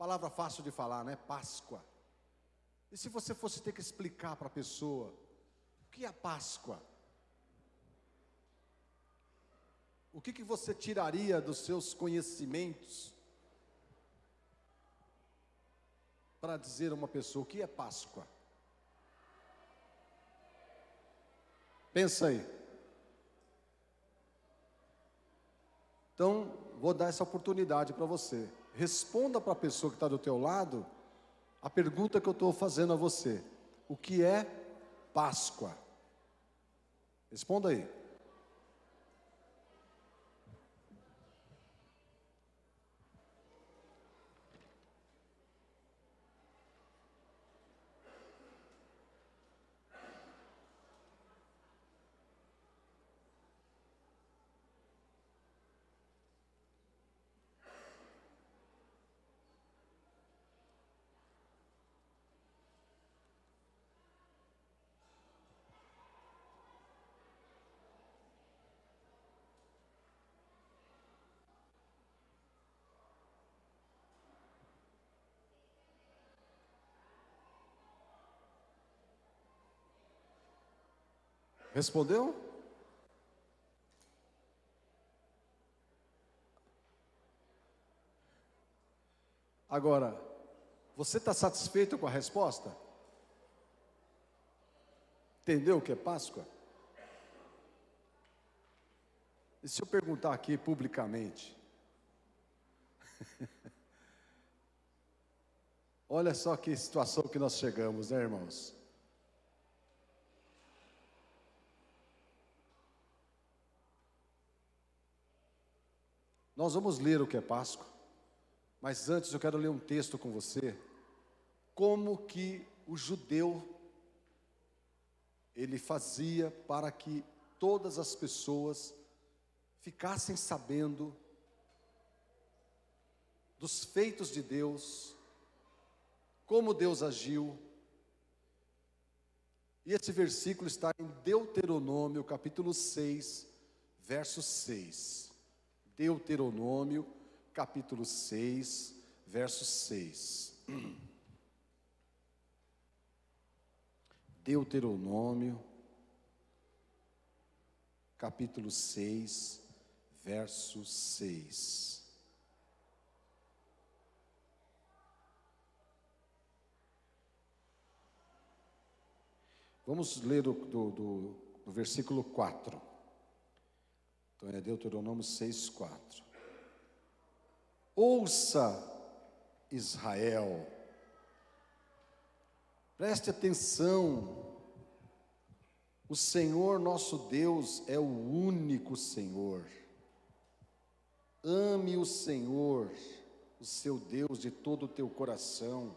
Palavra fácil de falar, né? Páscoa. E se você fosse ter que explicar para a pessoa, o que é a Páscoa? O que você tiraria dos seus conhecimentos para dizer a uma pessoa o que é Páscoa? Pensa aí. Então, vou dar essa oportunidade para você. Responda para a pessoa que está do teu lado a pergunta que eu estou fazendo a você. O que é Páscoa? Responda aí. Respondeu? Agora, você está satisfeito com a resposta? Entendeu o que é Páscoa? E se eu perguntar aqui publicamente? Olha só que situação que nós chegamos, né, irmãos? Nós vamos ler o que é Páscoa, mas antes eu quero ler um texto com você, como que o judeu, ele fazia para que todas as pessoas ficassem sabendo dos feitos de Deus, como Deus agiu. E esse versículo está em Deuteronômio, capítulo 6, verso 6. Deuteronômio, capítulo 6, verso 6. Deuteronômio, capítulo 6, verso 6. Vamos ler do versículo 4. Então é Deuteronômio 6, 4. Ouça, Israel, preste atenção, o Senhor nosso Deus é o único Senhor. Ame o Senhor, o seu Deus, de todo o teu coração,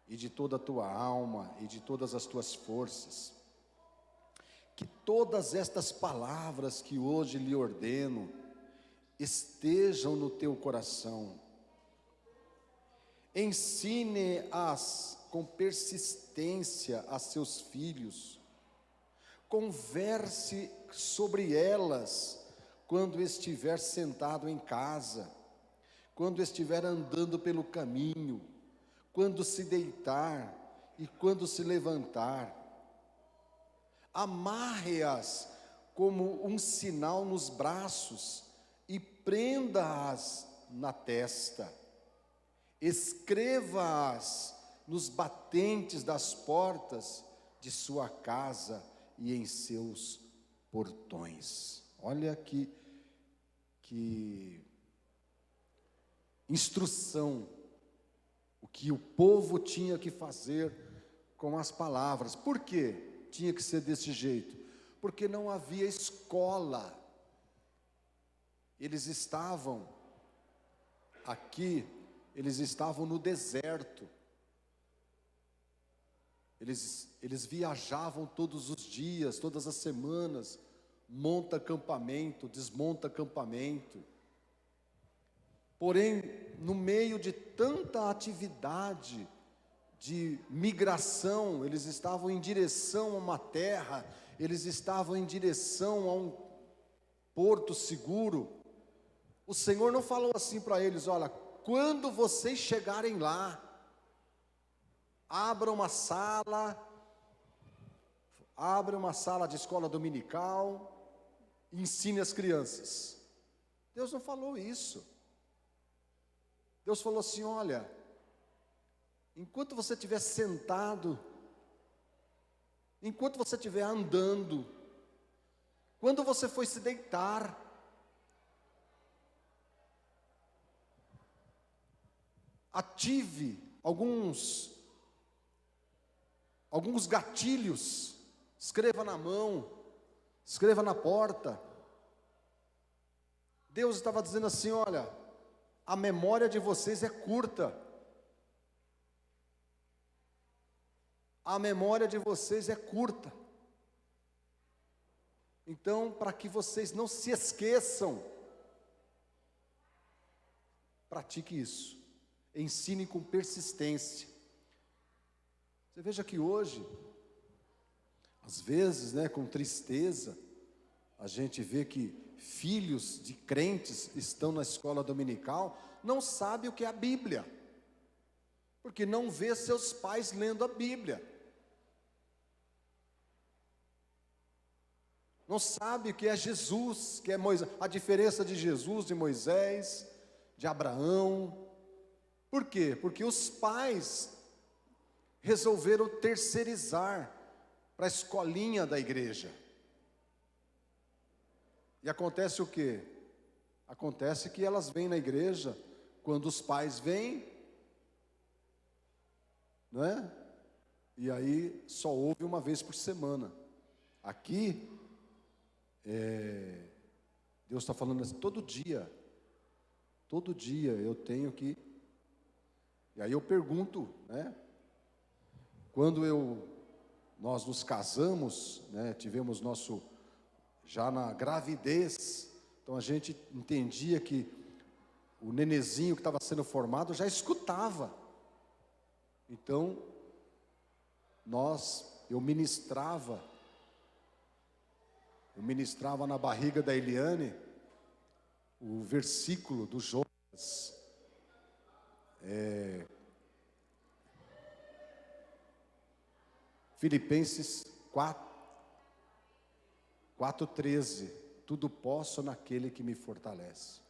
e de toda a tua alma, e de todas as tuas forças. Que todas estas palavras que hoje lhe ordeno, estejam no teu coração. Ensine-as com persistência a seus filhos. Converse sobre elas quando estiver sentado em casa, quando estiver andando pelo caminho, quando se deitar e quando se levantar. Amarre-as como um sinal nos braços e prenda-as na testa. Escreva-as nos batentes das portas de sua casa e em seus portões. Olha que instrução, o que o povo tinha que fazer com as palavras. Por quê tinha que ser desse jeito? Porque não havia escola. Eles estavam aqui, eles estavam no deserto. Eles viajavam todos os dias, todas as semanas, monta acampamento, desmonta acampamento. Porém, no meio de tanta atividade de migração, eles estavam em direção a uma terra, eles estavam em direção a um porto seguro. O Senhor não falou assim para eles: olha, quando vocês chegarem lá, abra uma sala de escola dominical, e ensine as crianças. Deus não falou isso. Deus falou assim: olha, enquanto você estiver sentado, enquanto você estiver andando, quando você for se deitar, ative alguns gatilhos, escreva na mão, escreva na porta. Deus estava dizendo assim: olha, a memória de vocês é curta. A memória de vocês é curta. Então, para que vocês não se esqueçam, pratique isso. Ensine com persistência. Você veja que hoje, às vezes, com tristeza, a gente vê que filhos de crentes estão na escola dominical, não sabem o que é a Bíblia, porque não vê seus pais lendo a Bíblia. Não sabe o que é Jesus, que é Moisés, a diferença de Jesus, de Moisés, de Abraão. Por quê? Porque os pais resolveram terceirizar para a escolinha da igreja. E acontece o quê? Acontece que elas vêm na igreja quando os pais vêm, não é? E aí só ouve uma vez por semana. Aqui, Deus está falando assim, todo dia eu tenho que... E aí eu pergunto, quando nós nos casamos, tivemos já na gravidez, então a gente entendia que o nenezinho que estava sendo formado já escutava. Então, eu ministrava na barriga da Eliane o versículo do Jonas, Filipenses 4:13, tudo posso naquele que me fortalece.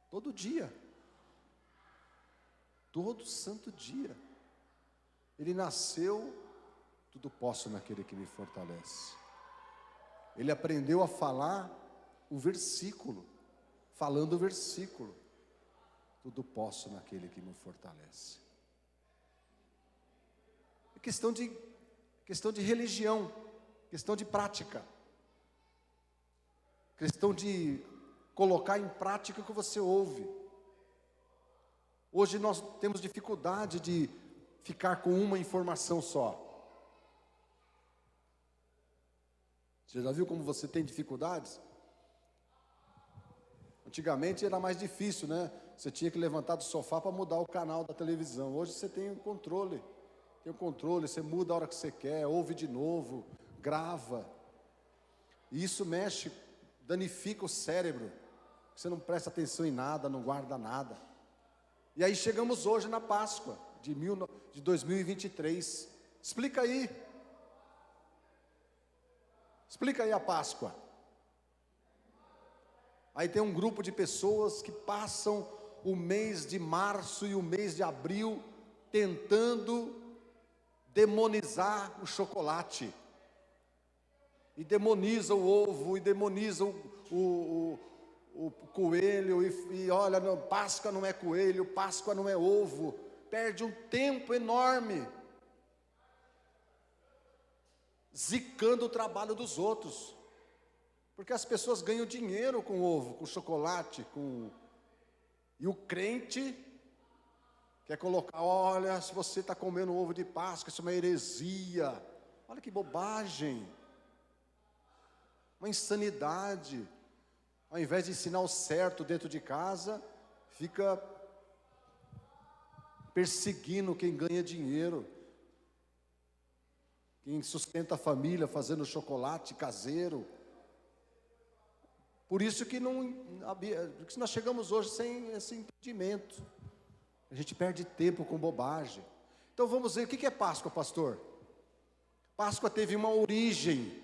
Todo dia, todo santo dia, ele nasceu, tudo posso naquele que me fortalece. Ele aprendeu a falar o versículo, falando o versículo, tudo posso naquele que me fortalece. É questão de religião, questão de prática, questão de colocar em prática o que você ouve. Hoje nós temos dificuldade de ficar com uma informação só. Você já viu como você tem dificuldades? Antigamente era mais difícil, Você tinha que levantar do sofá para mudar o canal da televisão. Hoje você tem o controle. Você muda a hora que você quer, ouve de novo, grava. E isso mexe, danifica o cérebro. Você não presta atenção em nada, não guarda nada. E aí chegamos hoje na Páscoa de 2023. Explica aí. Explica aí a Páscoa. Aí tem um grupo de pessoas que passam o mês de março e o mês de abril tentando demonizar o chocolate. E demoniza o ovo, e demoniza o coelho, e olha, não, Páscoa não é coelho, Páscoa não é ovo. Perde um tempo enorme zicando o trabalho dos outros, porque as pessoas ganham dinheiro com ovo, com chocolate, e o crente quer colocar, olha, se você está comendo ovo de Páscoa, isso é uma heresia. Olha que bobagem, uma insanidade. Ao invés de ensinar o certo dentro de casa, fica perseguindo quem ganha dinheiro, quem sustenta a família fazendo chocolate caseiro. Por isso que porque nós chegamos hoje sem esse entendimento. A gente perde tempo com bobagem. Então vamos ver, o que é Páscoa, pastor? Páscoa teve uma origem.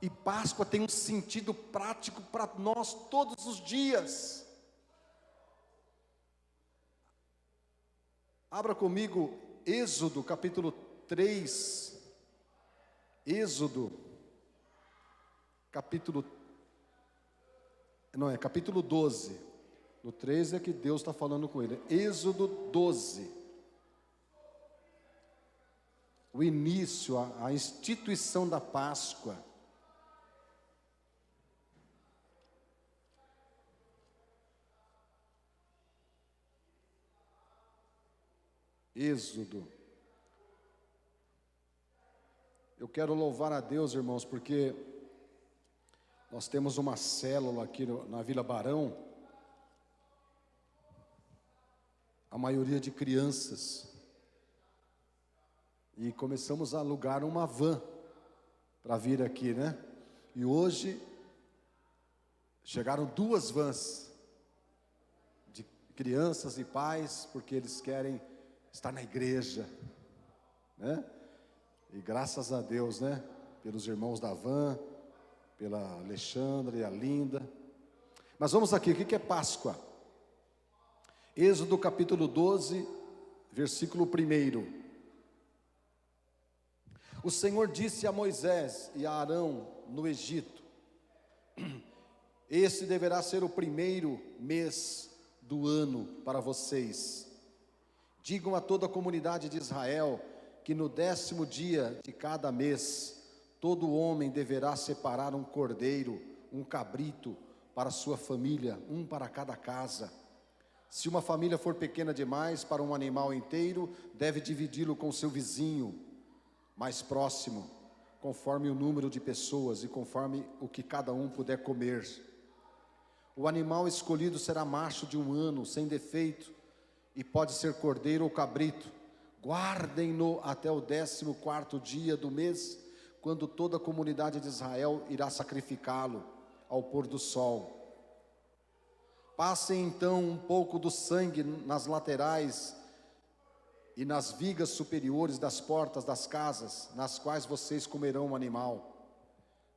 E Páscoa tem um sentido prático para nós todos os dias. Abra comigo Êxodo capítulo 3. Êxodo capítulo 12. No 3 é que Deus está falando com ele. Êxodo 12. O início, a instituição da Páscoa. Êxodo. Eu quero louvar a Deus, irmãos, porque nós temos uma célula aqui na Vila Barão, a maioria de crianças, e começamos a alugar uma van para vir aqui, né? E hoje chegaram 2 vans de crianças e pais, porque eles querem estar na igreja, né? E graças a Deus, né? Pelos irmãos da van, pela Alexandra e a Linda. Mas vamos aqui, o que é Páscoa? Êxodo capítulo 12, versículo 1. O Senhor disse a Moisés e a Arão no Egito: Esse deverá ser o primeiro mês do ano para vocês. Digam a toda a comunidade de Israel que no 10º dia de cada mês, todo homem deverá separar um cordeiro, um cabrito para sua família, um para cada casa. Se uma família for pequena demais para um animal inteiro, deve dividi-lo com seu vizinho mais próximo, conforme o número de pessoas e conforme o que cada um puder comer. O animal escolhido será macho de 1 ano, sem defeito, e pode ser cordeiro ou cabrito. Guardem-no até o 14º dia do mês, quando toda a comunidade de Israel irá sacrificá-lo ao pôr do sol. Passem então um pouco do sangue nas laterais e nas vigas superiores das portas das casas, nas quais vocês comerão o animal.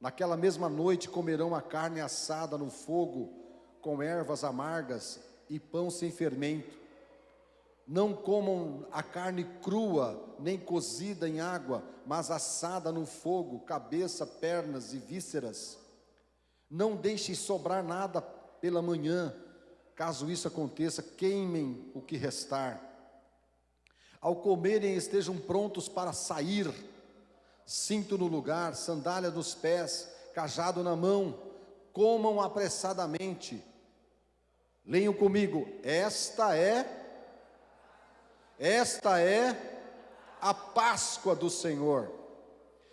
Naquela mesma noite comerão a carne assada no fogo, com ervas amargas e pão sem fermento. Não comam a carne crua, nem cozida em água, mas assada no fogo, cabeça, pernas e vísceras. Não deixem sobrar nada pela manhã. Caso isso aconteça, queimem o que restar. Ao comerem, estejam prontos para sair. Cinto no lugar, sandália nos pés, cajado na mão. Comam apressadamente. Leiam comigo. Esta é a Páscoa do Senhor.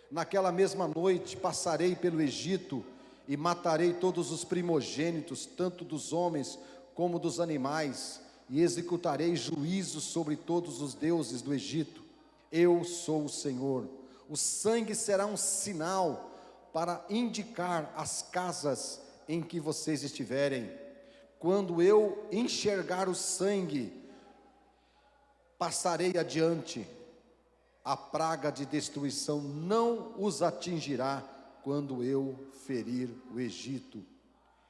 Naquela mesma noite passarei pelo Egito e matarei todos os primogênitos, tanto dos homens como dos animais, e executarei juízo sobre todos os deuses do Egito. Eu sou o Senhor. O sangue será um sinal para indicar as casas em que vocês estiverem. Quando eu enxergar o sangue, passarei adiante. A praga de destruição não os atingirá quando eu ferir o Egito.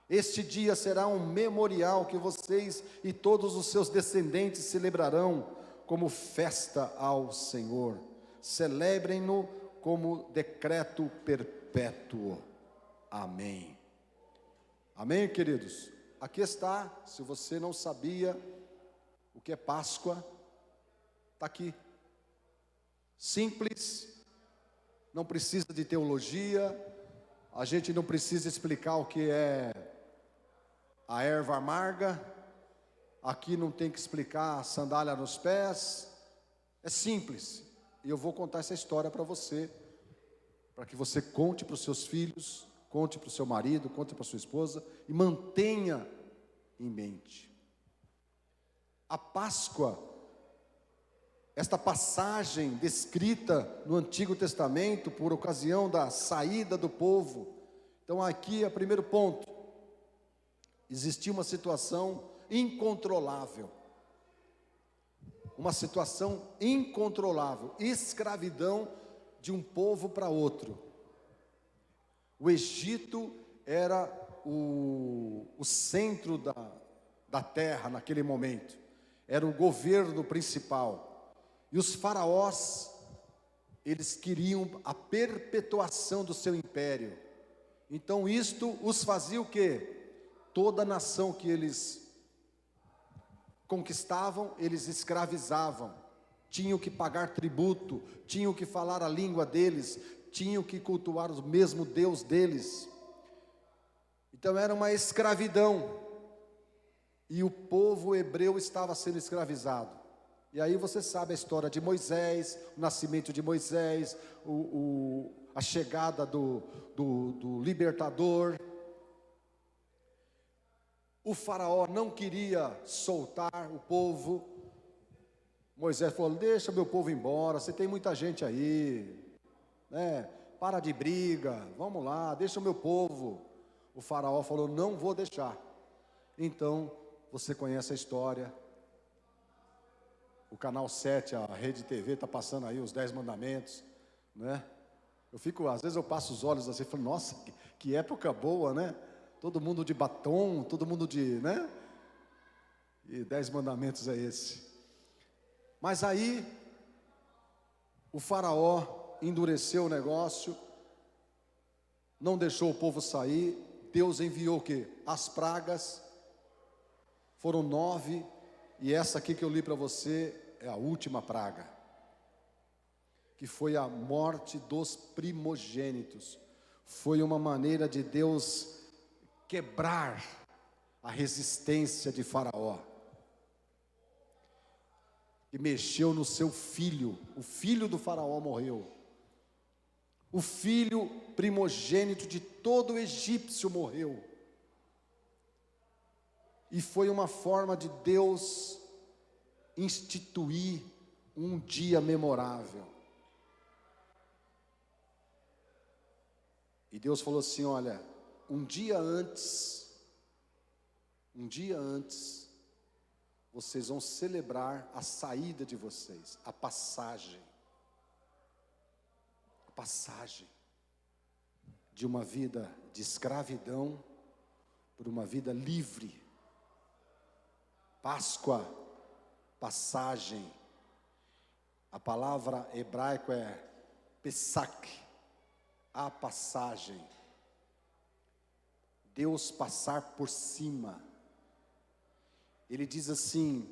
Este dia será um memorial que vocês e todos os seus descendentes celebrarão como festa ao Senhor. Celebrem-no como decreto perpétuo. Amém. Amém, queridos? Aqui está, se você não sabia o que é Páscoa, está aqui. Simples, não precisa de teologia, a gente não precisa explicar o que é a erva amarga, aqui não tem que explicar a sandália nos pés, é simples. E eu vou contar essa história para você, para que você conte para os seus filhos, conte para o seu marido, conte para a sua esposa, e mantenha em mente. A Páscoa esta passagem descrita no Antigo Testamento por ocasião da saída do povo. Então aqui é o primeiro ponto. Existia uma situação incontrolável. Uma situação incontrolável, escravidão de um povo para outro. O Egito era o centro da terra naquele momento, era o governo principal, e os faraós, eles queriam a perpetuação do seu império. Então isto os fazia o quê? Toda nação que eles conquistavam, eles escravizavam, tinham que pagar tributo, tinham que falar a língua deles, tinham que cultuar o mesmo Deus deles. Então era uma escravidão, e o povo hebreu estava sendo escravizado. E aí você sabe a história de Moisés, o nascimento de Moisés, a chegada do libertador. O faraó não queria soltar o povo. Moisés falou: deixa meu povo embora, você tem muita gente aí, né? Para de briga, vamos lá, deixa o meu povo. O faraó falou: não vou deixar. Então, você conhece a história. O canal 7, a Rede TV, está passando aí os 10 mandamentos, né? Às vezes eu passo os olhos assim e falo: nossa, que época boa, né? Todo mundo de batom, todo mundo né? E 10 mandamentos é esse. Mas aí, o faraó endureceu o negócio, não deixou o povo sair. Deus enviou o quê? As pragas, foram 9, e essa aqui que eu li para você é a última praga, que foi a morte dos primogênitos. Foi uma maneira de Deus quebrar a resistência de Faraó, que mexeu no seu filho. O filho do Faraó morreu, o filho primogênito de todo egípcio morreu, e foi uma forma de Deus instituir um dia memorável. E Deus falou assim: olha, um dia antes, vocês vão celebrar a saída de vocês, a passagem de uma vida de escravidão por uma vida livre. Páscoa, passagem. A palavra hebraica é Pesach, a passagem. Deus passar por cima. Ele diz assim: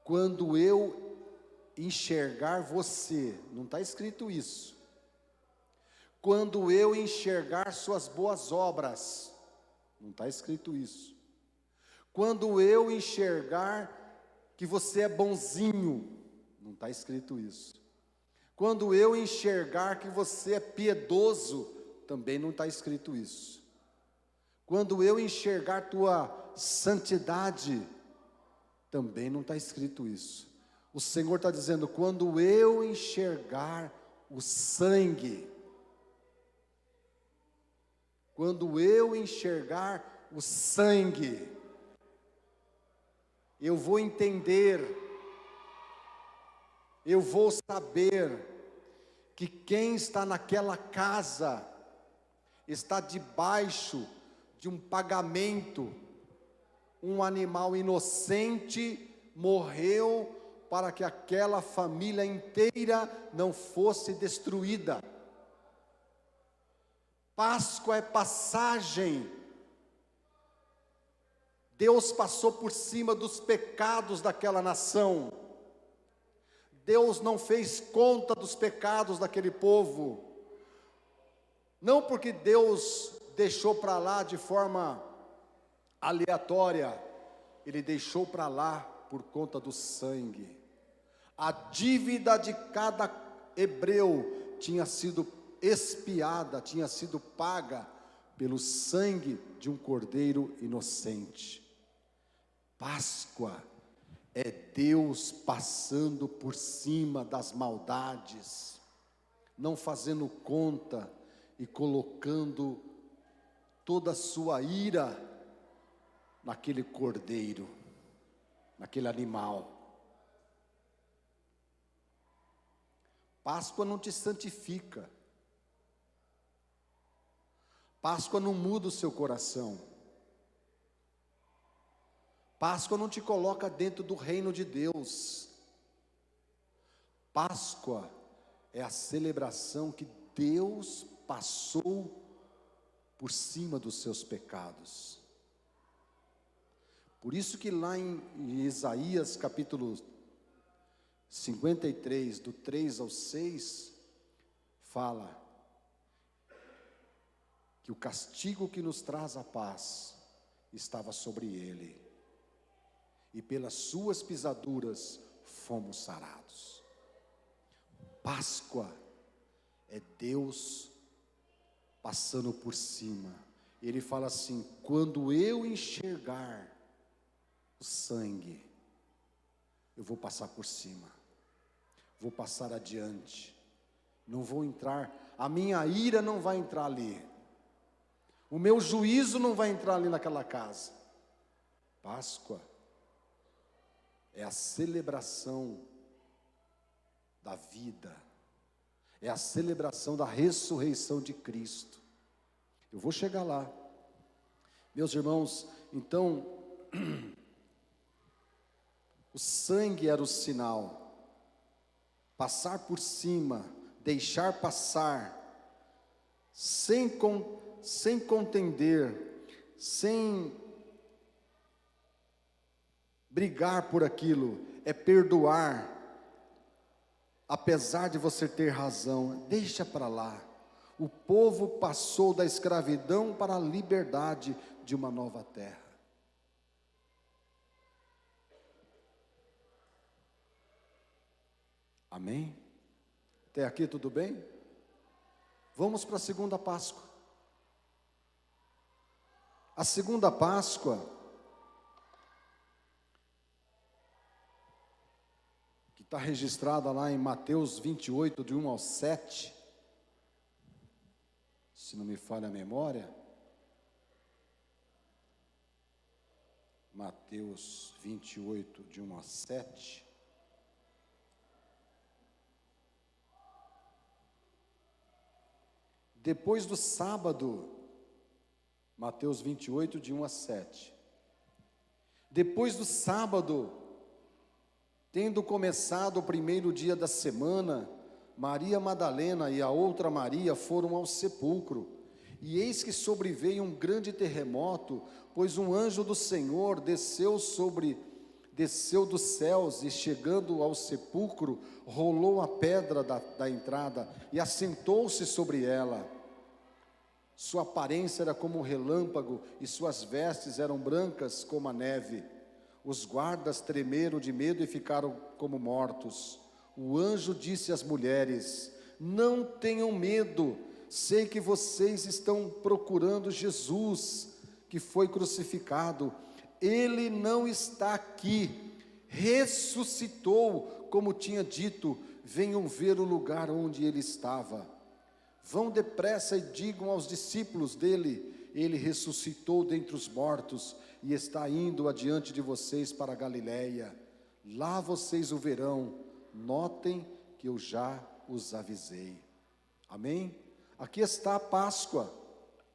quando eu enxergar você, não está escrito isso, quando eu enxergar suas boas obras, não está escrito isso, quando eu enxergar que você é bonzinho, não está escrito isso, quando eu enxergar que você é piedoso, também não está escrito isso, quando eu enxergar tua santidade, também não está escrito isso. O Senhor está dizendo: quando eu enxergar o sangue, quando eu enxergar o sangue, eu vou entender, eu vou saber que quem está naquela casa está debaixo de um pagamento. Um animal inocente morreu para que aquela família inteira não fosse destruída. Páscoa é passagem. Deus passou por cima dos pecados daquela nação. Deus não fez conta dos pecados daquele povo. Não porque Deus deixou para lá de forma aleatória, Ele deixou para lá por conta do sangue. A dívida de cada hebreu tinha sido expiada, tinha sido paga pelo sangue de um cordeiro inocente. Páscoa é Deus passando por cima das maldades, não fazendo conta e colocando toda a sua ira naquele cordeiro, naquele animal. Páscoa não te santifica. Páscoa não muda o seu coração. Páscoa não te coloca dentro do reino de Deus. Páscoa é a celebração que Deus passou por cima dos seus pecados. Por isso que lá em Isaías capítulo 53, do 3 ao 6, fala que o castigo que nos traz a paz estava sobre ele, e pelas suas pisaduras fomos sarados. Páscoa é Deus passando por cima. Ele fala assim: quando eu enxergar o sangue, eu vou passar por cima, vou passar adiante, não vou entrar, a minha ira não vai entrar ali, o meu juízo não vai entrar ali naquela casa. Páscoa é a celebração da vida, é a celebração da ressurreição de Cristo. Eu vou chegar lá, meus irmãos. Então, o sangue era o sinal, passar por cima, deixar passar, sem contender, sem brigar por aquilo, é perdoar, apesar de você ter razão, deixa para lá. O povo passou da escravidão para a liberdade de uma nova terra. Amém? Até aqui tudo bem? Vamos para a segunda Páscoa. A segunda Páscoa, que está registrada lá em Mateus 28, de 1 ao 7, se não me falha a memória. Mateus 28, de 1 a 7. Depois do sábado, Mateus 28, de 1 a 7. Depois do sábado, tendo começado o primeiro dia da semana, Maria Madalena e a outra Maria foram ao sepulcro. E eis que sobreveio um grande terremoto, pois um anjo do Senhor desceu dos céus, e chegando ao sepulcro, rolou a pedra da entrada e assentou-se sobre ela. Sua aparência era como um relâmpago, e suas vestes eram brancas como a neve. Os guardas tremeram de medo e ficaram como mortos. O anjo disse às mulheres: não tenham medo, sei que vocês estão procurando Jesus, que foi crucificado. Ele não está aqui, ressuscitou, como tinha dito. Venham ver o lugar onde ele estava. Vão depressa e digam aos discípulos dele: ele ressuscitou dentre os mortos e está indo adiante de vocês para a Galileia. Lá vocês o verão. Notem que eu já os avisei. Amém? Aqui está a Páscoa,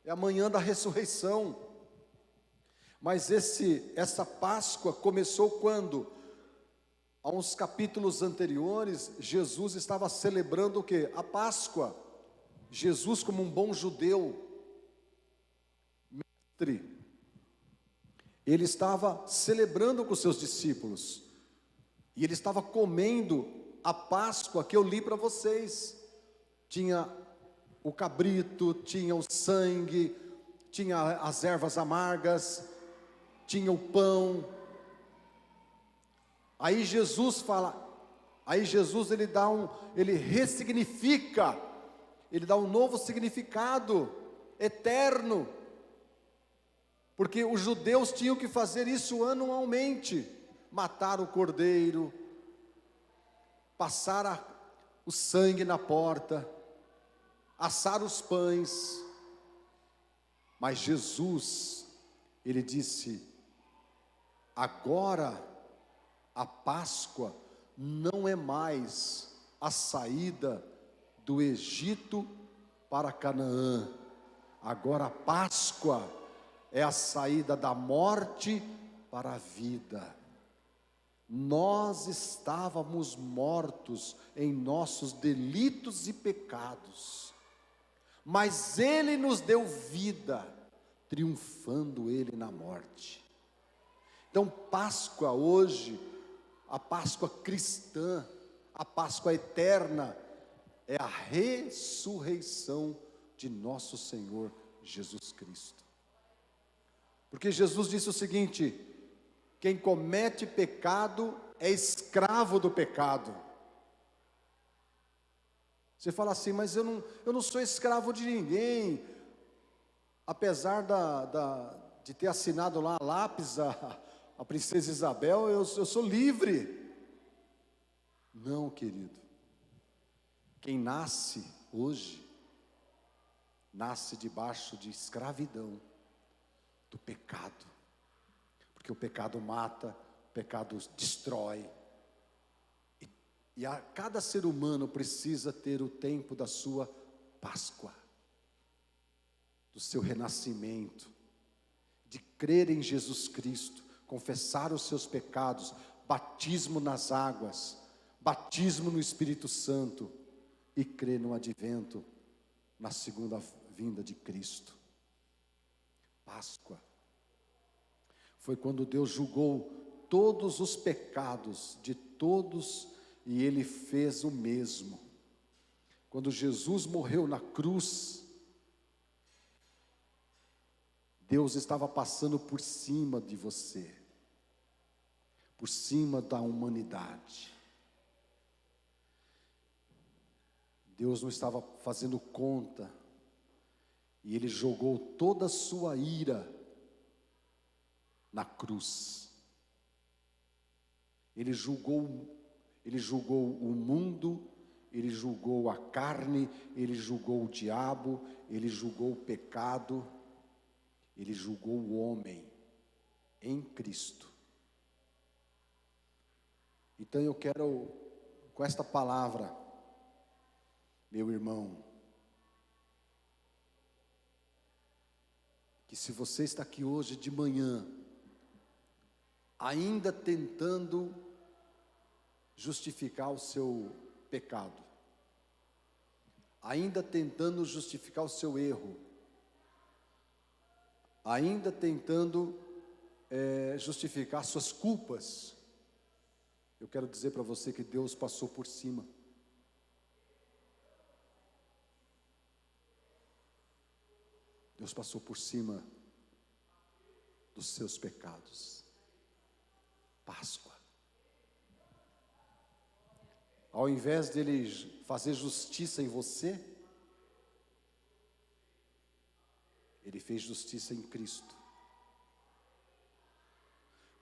é a manhã da ressurreição. Mas essa Páscoa começou quando? Há uns capítulos anteriores, Jesus estava celebrando o quê? A Páscoa. Jesus, como um bom judeu, mestre, ele estava celebrando com seus discípulos, e ele estava comendo a Páscoa que eu li para vocês. Tinha o cabrito, tinha o sangue, tinha as ervas amargas, tinha o pão. Aí Jesus ele ressignifica, ele dá um novo significado eterno, porque os judeus tinham que fazer isso anualmente. matar o cordeiro, passar o sangue na porta, assar os pães. Mas Jesus, ele disse: agora a Páscoa não é mais a saída do Egito para Canaã. Agora a Páscoa é a saída da morte para a vida. Nós estávamos mortos em nossos delitos e pecados, mas Ele nos deu vida, triunfando Ele na morte. Então, Páscoa hoje, a Páscoa cristã, a Páscoa eterna, é a ressurreição de nosso Senhor Jesus Cristo. Porque Jesus disse o seguinte: quem comete pecado é escravo do pecado. Você fala assim, mas eu não sou escravo de ninguém. Apesar de ter assinado lá a lápis a princesa Isabel, eu sou livre. Não, querido. Quem nasce hoje, nasce debaixo de escravidão do pecado. Porque o pecado mata, o pecado destrói. E cada ser humano precisa ter o tempo da sua Páscoa, do seu renascimento, de crer em Jesus Cristo, confessar os seus pecados, batismo nas águas, batismo no Espírito Santo e crer no advento, na segunda vinda de Cristo. Páscoa foi quando Deus julgou todos os pecados de todos e Ele fez o mesmo. Quando Jesus morreu na cruz, Deus estava passando por cima de você, por cima da humanidade. Deus não estava fazendo conta, e Ele jogou toda a sua ira na cruz. Ele julgou o mundo, Ele julgou a carne, Ele julgou o diabo, Ele julgou o pecado, Ele julgou o homem em Cristo. Então eu quero, com esta palavra, meu irmão, que se você está aqui hoje de manhã, ainda tentando justificar o seu pecado, ainda tentando justificar o seu erro, ainda tentando justificar suas culpas, eu quero dizer para você que Deus passou por cima. Deus passou por cima dos seus pecados. Páscoa. Ao invés dele fazer justiça em você, Ele fez justiça em Cristo.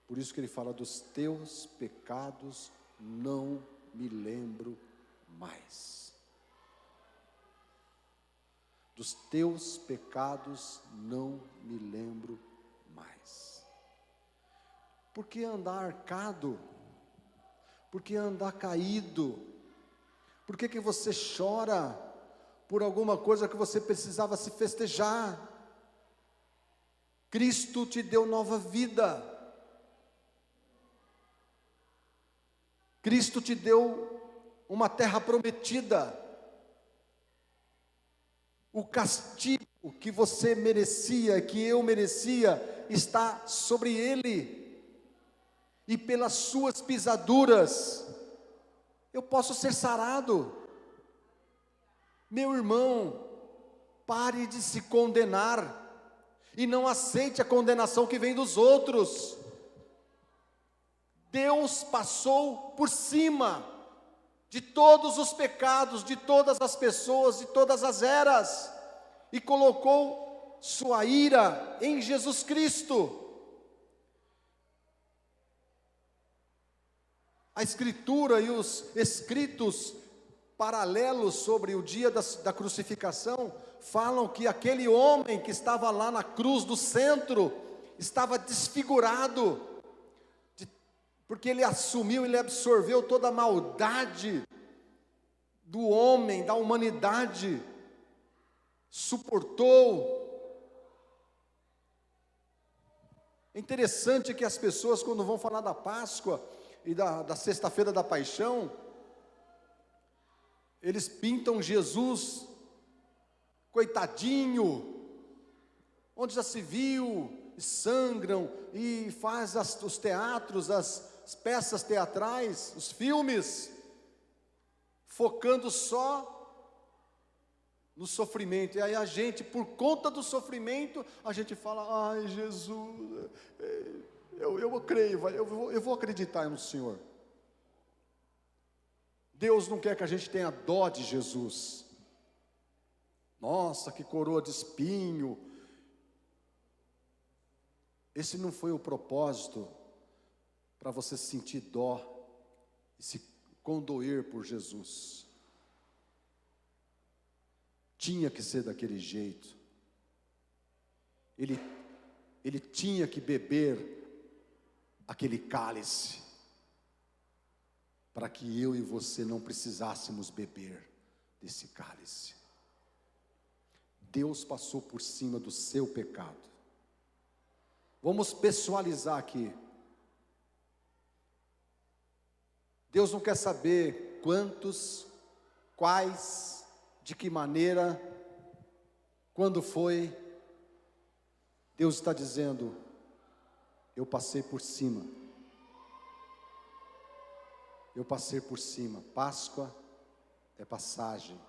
Por isso que Ele fala: dos teus pecados não me lembro mais. Dos teus pecados não me lembro mais. Por que andar arcado? Por que andar caído? Por que você chora por alguma coisa que você precisava se festejar? Cristo te deu nova vida. Cristo te deu uma terra prometida. O castigo que você merecia, que eu merecia, está sobre Ele. E pelas suas pisaduras, eu posso ser sarado. Meu irmão, pare de se condenar. E não aceite a condenação que vem dos outros. Deus passou por cima de todos os pecados, de todas as pessoas, de todas as eras, e colocou sua ira em Jesus Cristo. A Escritura e os escritos paralelos sobre o dia da crucificação falam que aquele homem que estava lá na cruz do centro estava desfigurado, porque ele assumiu, ele absorveu toda a maldade do homem, da humanidade, suportou. É interessante que as pessoas, quando vão falar da Páscoa e da Sexta-feira da Paixão, eles pintam Jesus, coitadinho, onde já se viu, e sangram, e faz os teatros, as peças teatrais, os filmes, focando só no sofrimento. E aí a gente, por conta do sofrimento, a gente fala: ai Jesus, eu creio, eu vou acreditar no Senhor. Deus não quer que a gente tenha dó de Jesus. Nossa, que coroa de espinho. Esse não foi o propósito, para você sentir dó e se condoer por Jesus. Tinha que ser daquele jeito. Ele tinha que beber aquele cálice, para que eu e você não precisássemos beber desse cálice. Deus passou por cima do seu pecado. Vamos pessoalizar aqui. Deus não quer saber quantos, quais, de que maneira, quando foi. Deus está dizendo: eu passei por cima. Eu passei por cima. Páscoa é passagem.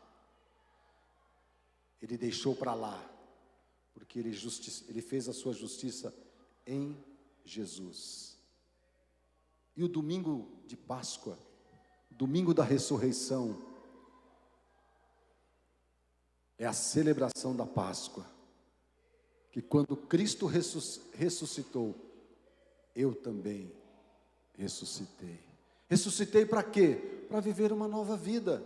Ele deixou para lá, porque ele fez a sua justiça em Jesus. E o domingo de Páscoa, domingo da ressurreição, é a celebração da Páscoa, que quando Cristo ressuscitou, eu também ressuscitei. Ressuscitei para quê? Para viver uma nova vida.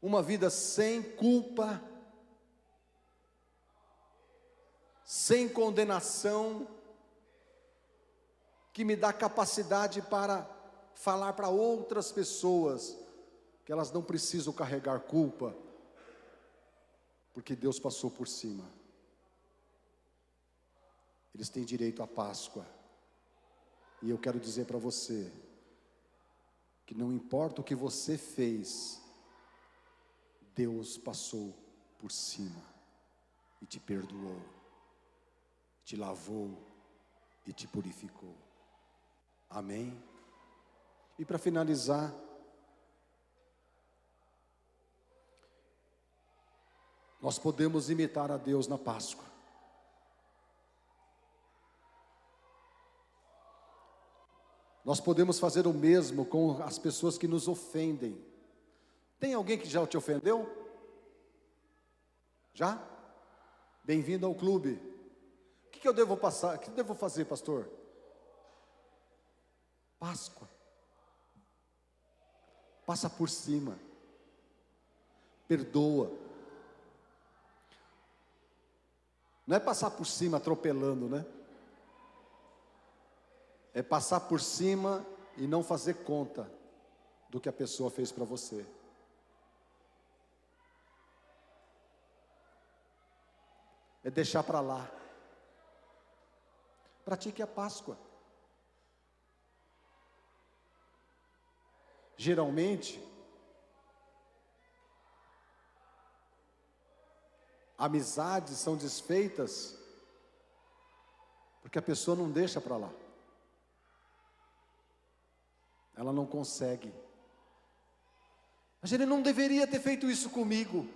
Uma vida sem culpa, sem condenação, que me dá capacidade para falar para outras pessoas que elas não precisam carregar culpa, porque Deus passou por cima. Eles têm direito à Páscoa. E eu quero dizer para você, que não importa o que você fez, Deus passou por cima, e te perdoou, te lavou, e te purificou. Amém? E para finalizar, nós podemos imitar a Deus na Páscoa. Nós podemos fazer o mesmo com as pessoas que nos ofendem. Tem alguém que já te ofendeu? Já? Bem-vindo ao clube. O que eu devo passar? O que eu devo fazer, pastor? Páscoa. Passa por cima. Perdoa. Não é passar por cima atropelando, né? É passar por cima e não fazer conta do que a pessoa fez para você. É deixar para lá. Pratique a Páscoa. Geralmente, amizades são desfeitas porque a pessoa não deixa para lá. Ela não consegue. Mas ele não deveria ter feito isso comigo.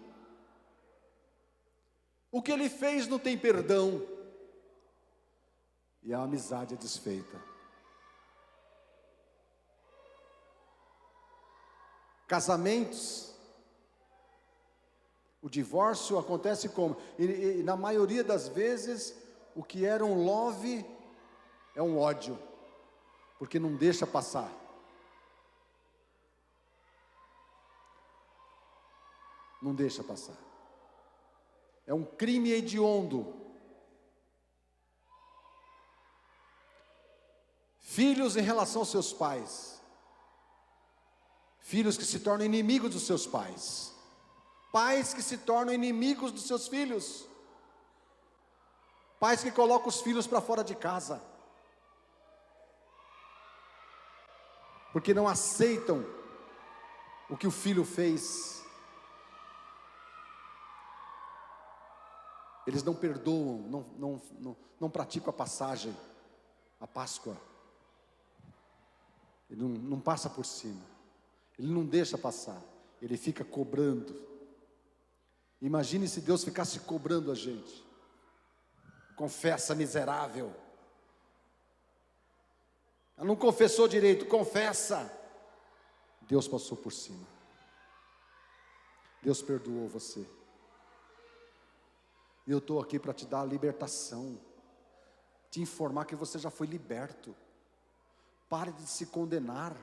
O que ele fez não tem perdão. E a amizade é desfeita. Casamentos, o divórcio acontece como? E na maioria das vezes, o que era um love é um ódio. porque não deixa passar. Não deixa passar. É um crime hediondo. Filhos em relação aos seus pais. Filhos que se tornam inimigos dos seus pais. Pais que se tornam inimigos dos seus filhos. Pais que colocam os filhos para fora de casa. Porque não aceitam o que o filho fez. Eles não perdoam, não praticam a passagem, a Páscoa. Ele não passa por cima. Ele não deixa passar. Ele fica cobrando. Imagine se Deus ficasse cobrando a gente. Confessa, miserável. Ela não confessou direito, confessa. Deus passou por cima. Deus perdoou você. E eu estou aqui para te dar a libertação, te informar que você já foi liberto. Pare de se condenar,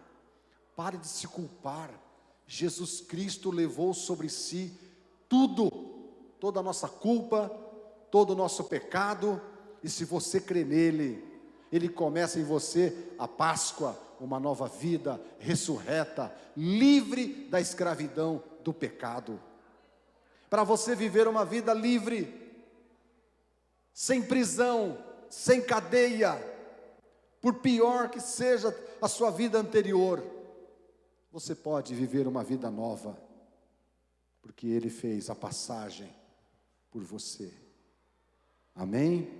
pare de se culpar. Jesus Cristo levou sobre si tudo, toda a nossa culpa, todo o nosso pecado, e se você crê nele, ele começa em você a Páscoa, uma nova vida, ressurreta, livre da escravidão do pecado. Para você viver uma vida livre, sem prisão, sem cadeia, por pior que seja a sua vida anterior, você pode viver uma vida nova, porque Ele fez a passagem por você. Amém?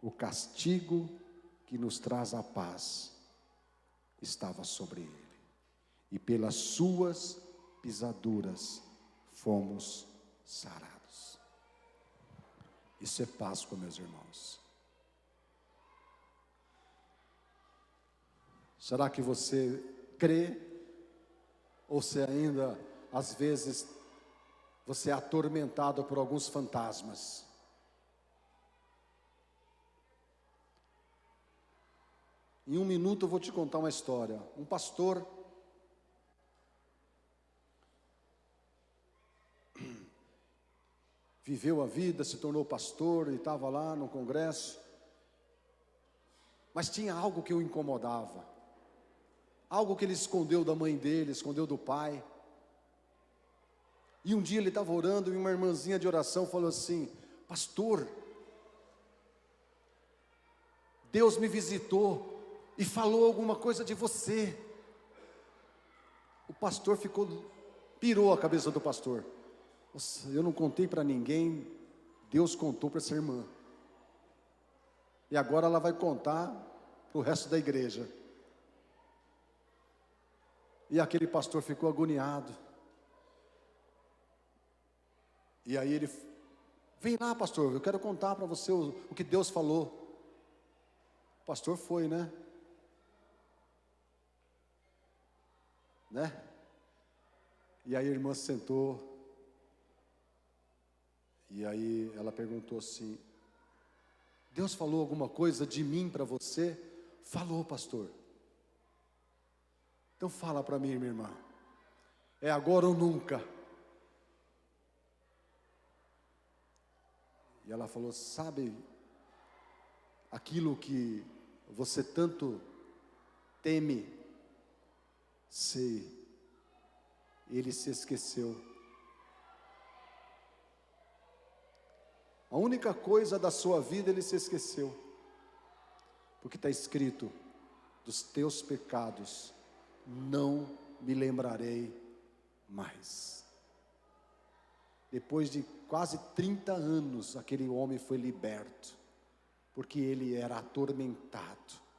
O castigo que nos traz a paz estava sobre Ele, e pelas suas pisaduras fomos sarados. Isso é Páscoa, meus irmãos. Será que você crê? Ou se ainda, às vezes, você é atormentado por alguns fantasmas? Em um minuto eu vou te contar uma história. Um pastor viveu a vida, se tornou pastor, e estava lá no congresso, mas tinha algo que o incomodava, algo que ele escondeu da mãe dele, escondeu do pai. E um dia ele estava orando, e uma irmãzinha de oração falou assim: pastor, Deus me visitou e falou alguma coisa de você. O pastor pirou a cabeça do pastor. Nossa, eu não contei para ninguém, Deus contou para essa irmã. E agora ela vai contar para o resto da igreja. E aquele pastor ficou agoniado. E aí ele: vem lá, pastor, eu quero contar para você o que Deus falou. O pastor foi, né? E aí a irmã sentou. E aí ela perguntou assim: Deus falou alguma coisa de mim para você? Falou, pastor. Então fala para mim, minha irmã. É agora ou nunca? E ela falou: sabe aquilo que você tanto teme? Sei. Ele se esqueceu. A única coisa da sua vida ele se esqueceu, porque está escrito: dos teus pecados não me lembrarei mais. Depois de quase 30 anos, aquele homem foi liberto, porque ele era atormentado.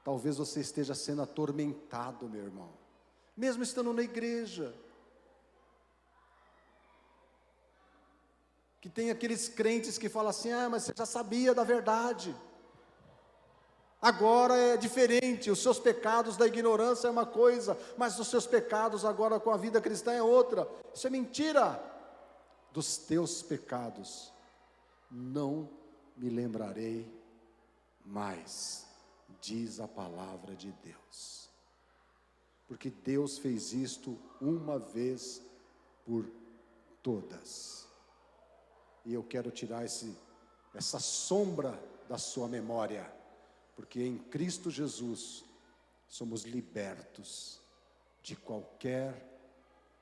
Talvez você esteja sendo atormentado, meu irmão, mesmo estando na igreja. Que tem aqueles crentes que falam assim: mas você já sabia da verdade, agora é diferente, os seus pecados da ignorância é uma coisa, mas os seus pecados agora com a vida cristã é outra. Isso é mentira. Dos teus pecados não me lembrarei mais, diz a palavra de Deus. Porque Deus fez isto uma vez por todas. E eu quero tirar essa sombra da sua memória, porque em Cristo Jesus somos libertos de qualquer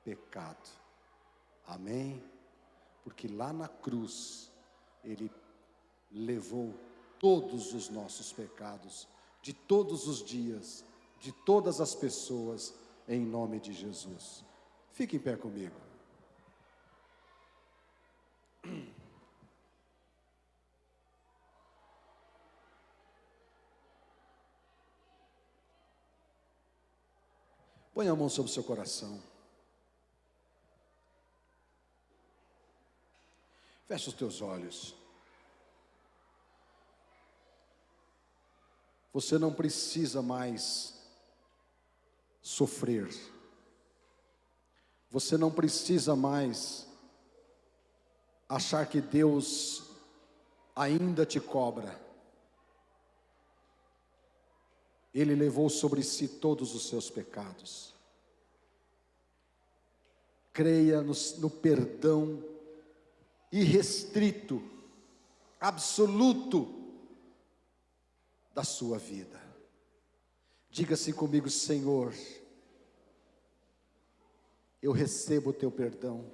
pecado. Amém? Porque lá na cruz Ele levou todos os nossos pecados, de todos os dias, de todas as pessoas, em nome de Jesus. Fique em pé comigo. Põe a mão sobre o seu coração. Feche os teus olhos. Você não precisa mais sofrer. Você não precisa mais achar que Deus ainda te cobra. Ele levou sobre si todos os seus pecados. Creia no perdão irrestrito, absoluto da sua vida. Diga-se comigo: Senhor, eu recebo o teu perdão,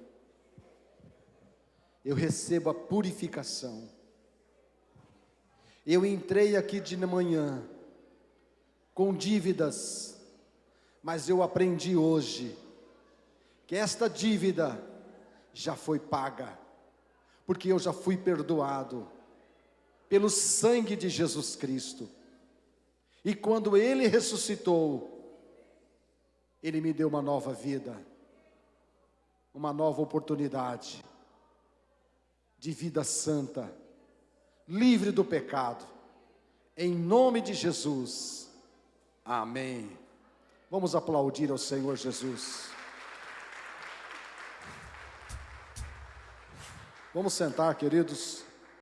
eu recebo a purificação. Eu entrei aqui de manhã com dívidas, mas eu aprendi hoje que esta dívida já foi paga, porque eu já fui perdoado pelo sangue de Jesus Cristo. E quando Ele ressuscitou, Ele me deu uma nova vida, uma nova oportunidade de vida santa, livre do pecado, em nome de Jesus. Amém. Vamos aplaudir ao Senhor Jesus. Vamos sentar, queridos.